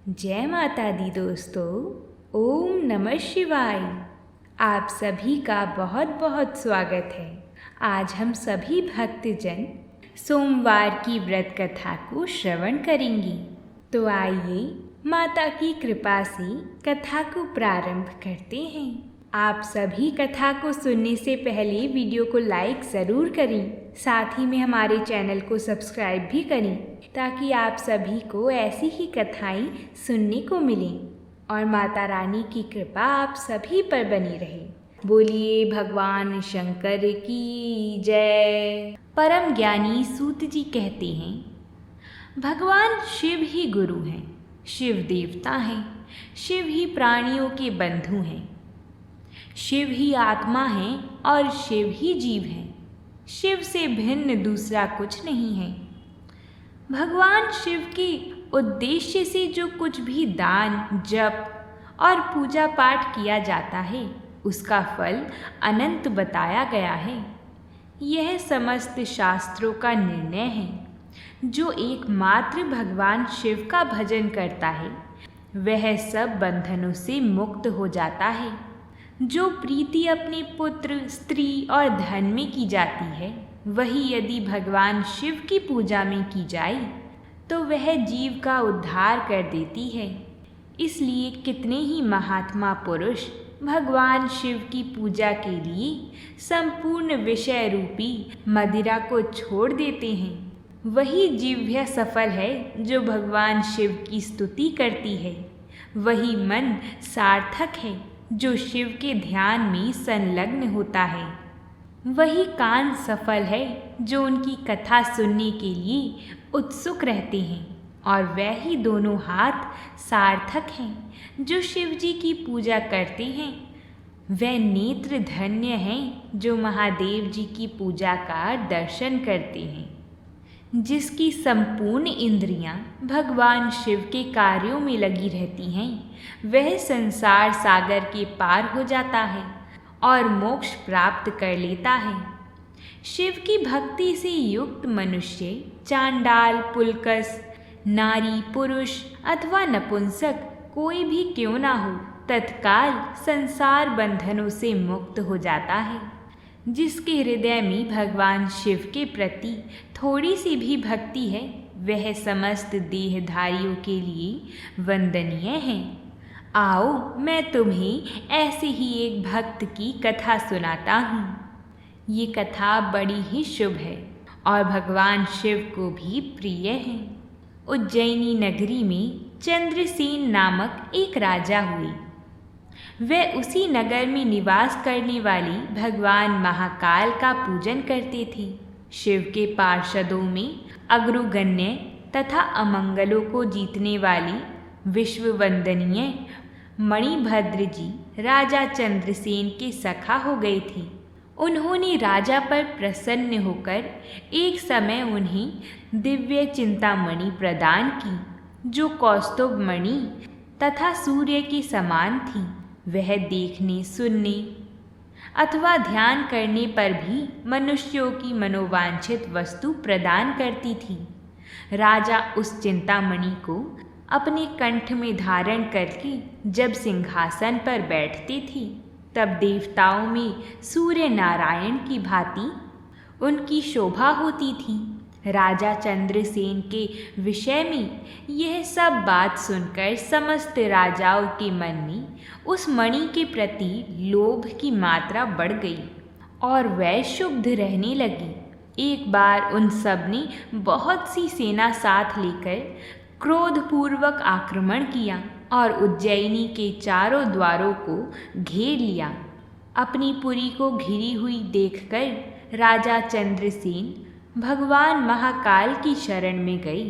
जय माता दी दोस्तों। ओम नमः शिवाय। आप सभी का बहुत बहुत स्वागत है। आज हम सभी भक्तजन सोमवार की व्रत कथा को श्रवण करेंगे। तो आइए माता की कृपा से कथा को प्रारंभ करते हैं। आप सभी कथा को सुनने से पहले वीडियो को लाइक ज़रूर करें, साथ ही में हमारे चैनल को सब्सक्राइब भी करें ताकि आप सभी को ऐसी ही कथाएं सुनने को मिलें और माता रानी की कृपा आप सभी पर बनी रहे। बोलिए भगवान शंकर की जय। परम ज्ञानी सूत जी कहते हैं, भगवान शिव ही गुरु हैं, शिव देवता हैं, शिव ही प्राणियों के बंधु हैं, शिव ही आत्मा है और शिव ही जीव है। शिव से भिन्न दूसरा कुछ नहीं है। भगवान शिव के उद्देश्य से जो कुछ भी दान, जप और पूजा पाठ किया जाता है उसका फल अनंत बताया गया है। यह समस्त शास्त्रों का निर्णय है। जो एकमात्र भगवान शिव का भजन करता है वह सब बंधनों से मुक्त हो जाता है। जो प्रीति अपने पुत्र, स्त्री और धन में की जाती है वही यदि भगवान शिव की पूजा में की जाए तो वह जीव का उद्धार कर देती है। इसलिए कितने ही महात्मा पुरुष भगवान शिव की पूजा के लिए संपूर्ण विषय रूपी मदिरा को छोड़ देते हैं। वही जीव सफल है जो भगवान शिव की स्तुति करती है। वही मन सार्थक है जो शिव के ध्यान में संलग्न होता है। वही कान सफल है जो उनकी कथा सुनने के लिए उत्सुक रहते हैं। और वह ही दोनों हाथ सार्थक हैं जो शिव जी की पूजा करते हैं। वह नेत्र धन्य हैं जो महादेव जी की पूजा का दर्शन करते हैं। जिसकी संपूर्ण इंद्रियां भगवान शिव के कार्यों में लगी रहती हैं वह संसार सागर के पार हो जाता है और मोक्ष प्राप्त कर लेता है। शिव की भक्ति से युक्त मनुष्य चांडाल, पुलकस, नारी, पुरुष अथवा नपुंसक कोई भी क्यों ना हो, तत्काल संसार बंधनों से मुक्त हो जाता है। जिसके हृदय में भगवान शिव के प्रति थोड़ी सी भी भक्ति है वह समस्त देहधारियों के लिए वंदनीय है। आओ मैं तुम्हें ऐसे ही एक भक्त की कथा सुनाता हूँ। ये कथा बड़ी ही शुभ है और भगवान शिव को भी प्रिय है। उज्जैनी नगरी में चंद्रसेन नामक एक राजा हुए। वह उसी नगर में निवास करने वाली भगवान महाकाल का पूजन करते थे। शिव के पार्षदों में अग्रगण्य तथा अमंगलों को जीतने वाली विश्व वंदनीय मणिभद्र जी राजा चंद्रसेन के सखा हो गए थे। उन्होंने राजा पर प्रसन्न होकर एक समय उन्हें दिव्य चिंतामणि प्रदान की जो कौस्तुभ मणि तथा सूर्य के समान थी। वह देखने, सुनने अथवा ध्यान करने पर भी मनुष्यों की मनोवांछित वस्तु प्रदान करती थी। राजा उस चिंतामणि को अपने कंठ में धारण करके जब सिंहासन पर बैठते थे तब देवताओं में सूर्य नारायण की भांति उनकी शोभा होती थी। राजा चंद्रसेन के विषय में यह सब बात सुनकर समस्त राजाओं के मन में उस मणि के प्रति लोभ की मात्रा बढ़ गई और वह क्षुब्ध रहने लगी। एक बार उन सब ने बहुत सी सेना साथ लेकर क्रोधपूर्वक आक्रमण किया और उज्जैनी के चारों द्वारों को घेर लिया। अपनी पुरी को घिरी हुई देखकर राजा चंद्रसेन भगवान महाकाल की शरण में गए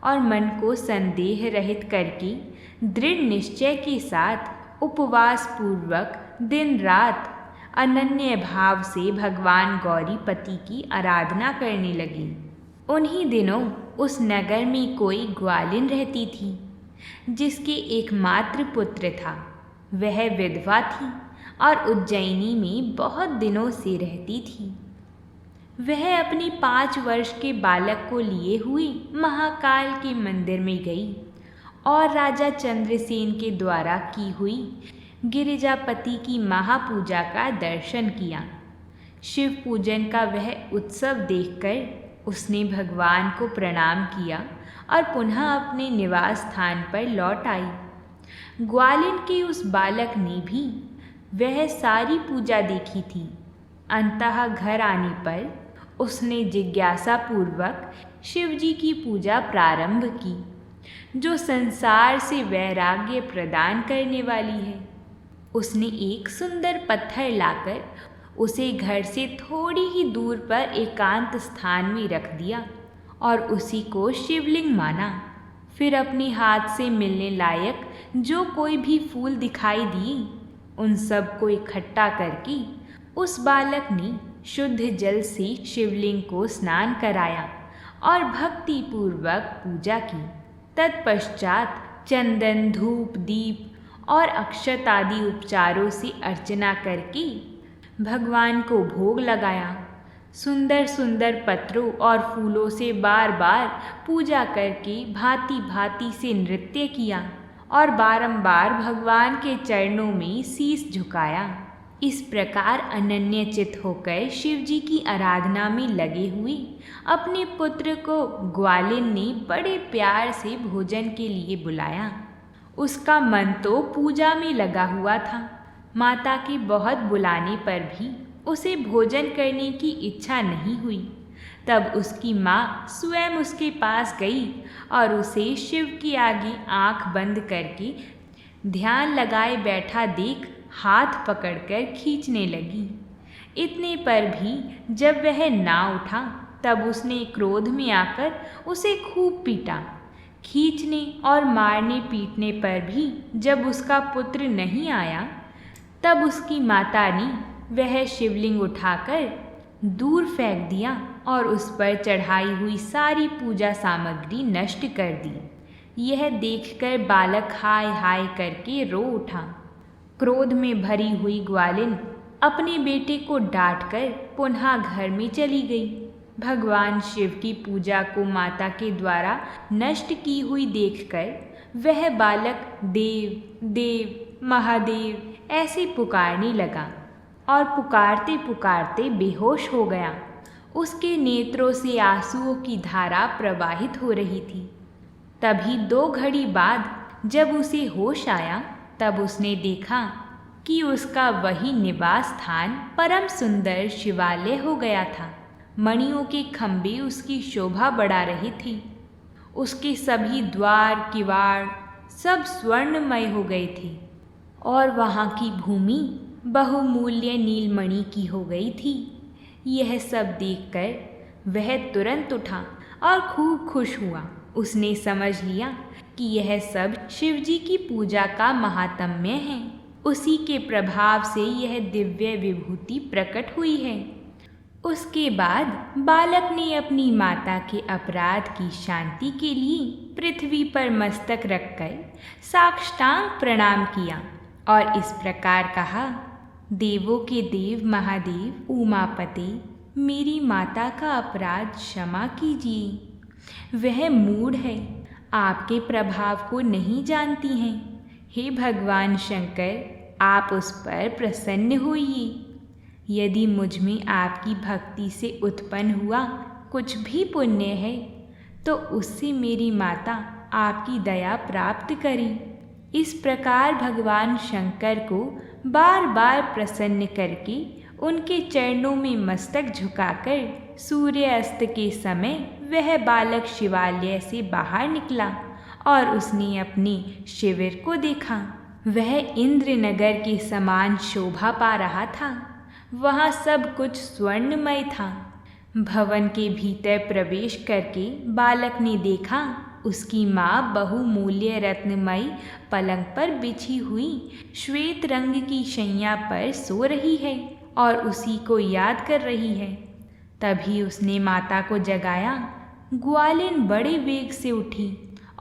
और मन को संदेह रहित करके दृढ़ निश्चय के साथ उपवास पूर्वक दिन रात अनन्य भाव से भगवान गौरीपति की आराधना करने लगे। उन्हीं दिनों उस नगर में कोई ग्वालिन रहती थी जिसके एकमात्र पुत्र था। वह विधवा थी और उज्जैनी में बहुत दिनों से रहती थी। वह अपने 5 वर्ष के बालक को लिए हुए महाकाल के मंदिर में गई और राजा चंद्रसेन के द्वारा की हुई गिरिजापति की महापूजा का दर्शन किया। शिव पूजन का वह उत्सव देखकर उसने भगवान को प्रणाम किया और पुनः अपने निवास स्थान पर लौट आई। ग्वालिन के उस बालक ने भी वह सारी पूजा देखी थी। अंततः घर आने पर उसने जिज्ञासा पूर्वक शिवजी की पूजा प्रारंभ की, जो संसार से वैराग्य प्रदान करने वाली है। उसने एक सुंदर पत्थर लाकर उसे घर से थोड़ी ही दूर पर एकांत स्थान में रख दिया और उसी को शिवलिंग माना। फिर अपने हाथ से मिलने लायक जो कोई भी फूल दिखाई दिए, उन सब को इकट्ठा करके उस बालक ने शुद्ध जल से शिवलिंग को स्नान कराया और भक्ति पूर्वक पूजा की। तत्पश्चात चंदन, धूप, दीप और अक्षत आदि उपचारों से अर्चना करके भगवान को भोग लगाया। सुंदर सुंदर पत्रों और फूलों से बार बार पूजा करके भांति भांति से नृत्य किया और बारंबार भगवान के चरणों में शीश झुकाया। इस प्रकार अनन्यचित होकर शिवजी की आराधना में लगे हुए अपने पुत्र को ग्वालिन ने बड़े प्यार से भोजन के लिए बुलाया। उसका मन तो पूजा में लगा हुआ था। माता के बहुत बुलाने पर भी उसे भोजन करने की इच्छा नहीं हुई। तब उसकी माँ स्वयं उसके पास गई और उसे शिव के आगे आंख बंद करके ध्यान लगाए बैठा देख हाथ पकड़कर खींचने लगी। इतने पर भी जब वह ना उठा, तब उसने क्रोध में आकर उसे खूब पीटा। खींचने और मारने पीटने पर भी जब उसका पुत्र नहीं आया, तब उसकी माता ने वह शिवलिंग उठाकर दूर फेंक दिया और उस पर चढ़ाई हुई सारी पूजा सामग्री नष्ट कर दी। यह देखकर बालक हाय हाय करके रो उठा। क्रोध में भरी हुई ग्वालिन अपने बेटे को डांटकर पुनः घर में चली गई। भगवान शिव की पूजा को माता के द्वारा नष्ट की हुई देखकर वह बालक देव देव महादेव ऐसे पुकारने लगा और पुकारते पुकारते बेहोश हो गया। उसके नेत्रों से आंसुओं की धारा प्रवाहित हो रही थी। तभी 2 घड़ी बाद जब उसे होश आया, तब उसने देखा कि उसका वही निवास स्थान परम सुंदर शिवालय हो गया था। मणियों के खंभे उसकी शोभा बढ़ा रहे थे। उसके सभी द्वार किवाड़ सब स्वर्णमय हो गए थे और वहाँ की भूमि बहुमूल्य नीलमणि की हो गई थी। यह सब देखकर वह तुरंत उठा और खूब खुश हुआ। उसने समझ लिया कि यह सब शिवजी की पूजा का महात्म्य है। उसी के प्रभाव से यह दिव्य विभूति प्रकट हुई है। उसके बाद बालक ने अपनी माता के अपराध की शांति के लिए पृथ्वी पर मस्तक रखकर साष्टांग प्रणाम किया और इस प्रकार कहा, देवों के देव महादेव उमापते, मेरी माता का अपराध क्षमा कीजिए। वह मूढ़ है, आपके प्रभाव को नहीं जानती हैं। हे भगवान शंकर, आप उस पर प्रसन्न होइए। यदि मुझ में आपकी भक्ति से उत्पन्न हुआ कुछ भी पुण्य है, तो उससे मेरी माता आपकी दया प्राप्त करे। इस प्रकार भगवान शंकर को बार बार प्रसन्न करके उनके चरणों में मस्तक झुकाकर सूर्यास्त के समय वह बालक शिवालय से बाहर निकला और उसने अपने शिविर को देखा। वह इंद्रनगर के समान शोभा पा रहा था। वहाँ सब कुछ स्वर्णमय था। भवन के भीतर प्रवेश करके बालक ने देखा, उसकी माँ बहुमूल्य रत्नमयी पलंग पर बिछी हुई श्वेत रंग की शैया पर सो रही है और उसी को याद कर रही है। तभी उसने माता को जगाया। ग्वालिन बड़े वेग से उठी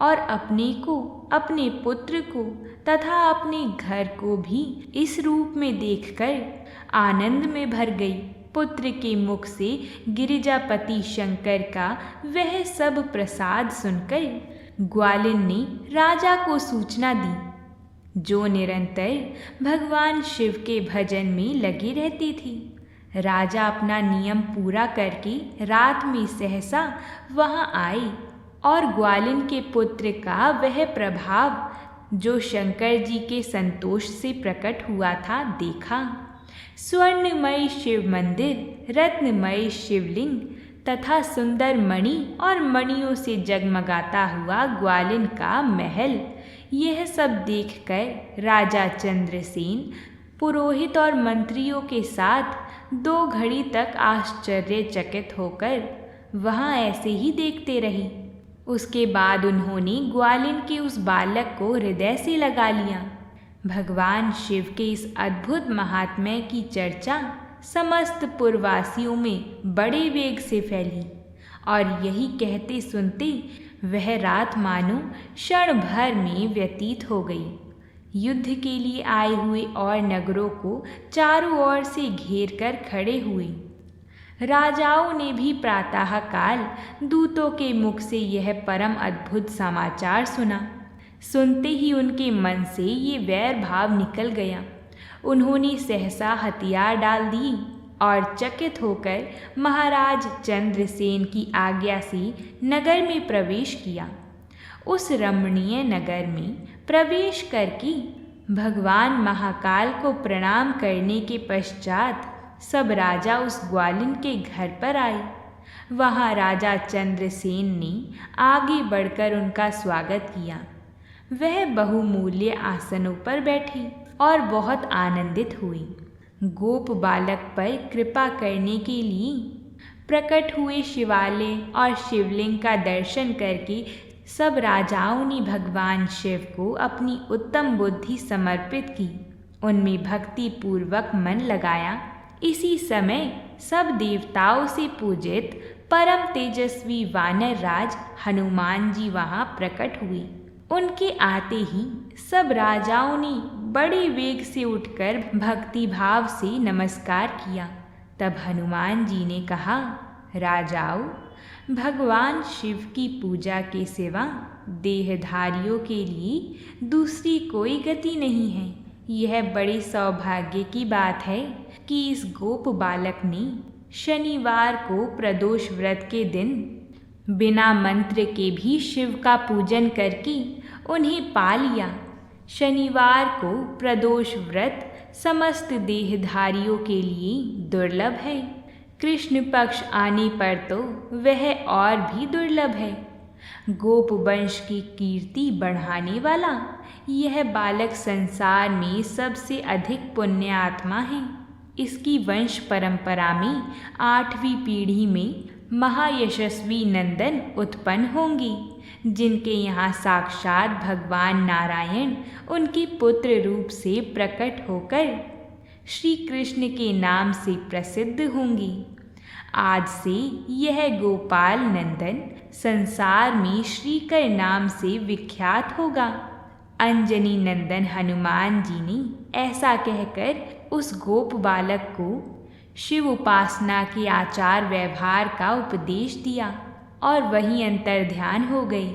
और अपने को, अपने पुत्र को तथा अपने घर को भी इस रूप में देखकर आनंद में भर गई। पुत्र के मुख से गिरिजापति शंकर का वह सब प्रसाद सुनकर ग्वालिन ने राजा को सूचना दी, जो निरंतर भगवान शिव के भजन में लगी रहती थी। राजा अपना नियम पूरा करके रात में सहसा वहां आई और ग्वालिन के पुत्र का वह प्रभाव जो शंकर जी के संतोष से प्रकट हुआ था देखा। स्वर्णमय शिव मंदिर, रत्नमय शिवलिंग तथा सुंदर मणि और मणियों से जगमगाता हुआ ग्वालिन का महल, यह सब देखकर राजा चंद्रसेन पुरोहित और मंत्रियों के साथ 2 घड़ी तक आश्चर्यचकित होकर वहां ऐसे ही देखते रहे। उसके बाद उन्होंने ग्वालिन के उस बालक को हृदय से लगा लिया। भगवान शिव के इस अद्भुत महात्म्य की चर्चा समस्त पुरवासियों में बड़े वेग से फैली और यही कहते सुनते वह रात मानो क्षण भर में व्यतीत हो गई। युद्ध के लिए आए हुए और नगरों को चारों ओर से घेर कर खड़े हुए। राजाओं ने भी प्रातःकाल दूतों के मुख से यह परम अद्भुत समाचार सुना। सुनते ही उनके मन से ये वैर भाव निकल गया। उन्होंने सहसा हथियार डाल दिए और चकित होकर महाराज चंद्रसेन की आज्ञा से नगर में प्रवेश किया। उस रमणीय नगर में प्रवेश करके भगवान महाकाल को प्रणाम करने के पश्चात सब राजा उस ग्वालिन के घर पर आए। वहाँ राजा चंद्रसेन ने आगे बढ़कर उनका स्वागत किया। वह बहुमूल्य आसनों पर बैठी और बहुत आनंदित हुई। गोप बालक पर कृपा करने के लिए प्रकट हुए शिवालय और शिवलिंग का दर्शन करके सब राजाओं ने भगवान शिव को अपनी उत्तम बुद्धि समर्पित की, उनमें भक्ति पूर्वक मन लगाया। इसी समय सब देवताओं से पूजित परम तेजस्वी वानर राज हनुमान जी वहां प्रकट हुए। उनके आते ही सब राजाओं ने बड़े वेग से उठकर भक्ति भाव से नमस्कार किया। तब हनुमान जी ने कहा, राजाओं, भगवान शिव की पूजा के सिवा देहधारियों के लिए दूसरी कोई गति नहीं है। यह बड़े सौभाग्य की बात है कि इस गोप बालक ने शनिवार को प्रदोष व्रत के दिन बिना मंत्र के भी शिव का पूजन करके उन्हें पा लिया। शनिवार को प्रदोष व्रत समस्त देहधारियों के लिए दुर्लभ है। कृष्ण पक्ष आने पर तो वह और भी दुर्लभ है। गोप वंश की कीर्ति बढ़ाने वाला यह बालक संसार में सबसे अधिक पुण्य आत्मा है। इसकी वंश परंपरा में 8वीं पीढ़ी में महायशस्वी नंदन उत्पन्न होंगे, जिनके यहाँ साक्षात भगवान नारायण उनके पुत्र रूप से प्रकट होकर श्री कृष्ण के नाम से प्रसिद्ध होंगे। आज से यह गोपाल नंदन संसार में श्रीकर नाम से विख्यात होगा। अंजनी नंदन हनुमान जी ने ऐसा कहकर उस गोप बालक को शिव उपासना के आचार व्यवहार का उपदेश दिया और वहीं अंतर्ध्यान हो गए।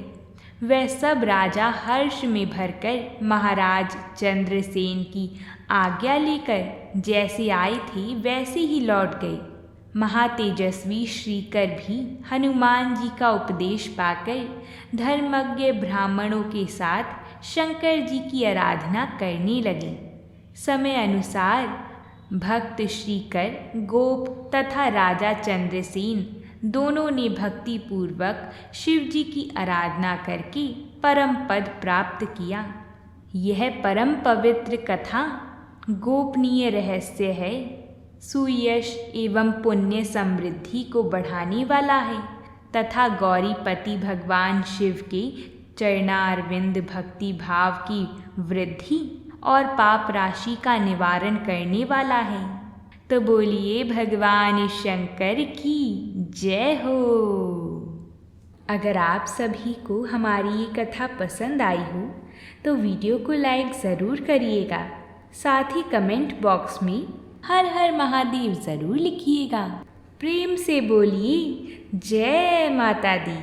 वह सब राजा हर्ष में भरकर महाराज चंद्रसेन की आज्ञा लेकर जैसे आए थे वैसे ही लौट गए। महातेजस्वी श्रीकर भी हनुमान जी का उपदेश पाकर धर्मज्ञ ब्राह्मणों के साथ शंकर जी की आराधना करने लगे। समय अनुसार भक्त श्रीकर, गोप तथा राजा चंद्रसेन दोनों ने भक्ति पूर्वक शिव जी की आराधना करके परम पद प्राप्त किया। यह परम पवित्र कथा गोपनीय रहस्य है, सुयश एवं पुण्य समृद्धि को बढ़ाने वाला है तथा गौरीपति भगवान शिव के चरणारविंद भक्ति भाव की वृद्धि और पाप राशि का निवारण करने वाला है। तो बोलिए भगवान शंकर की जय हो। अगर आप सभी को हमारी ये कथा पसंद आई हो तो वीडियो को लाइक ज़रूर करिएगा। साथ ही कमेंट बॉक्स में हर हर महादेव ज़रूर लिखिएगा। प्रेम से बोलिए जय माता दी।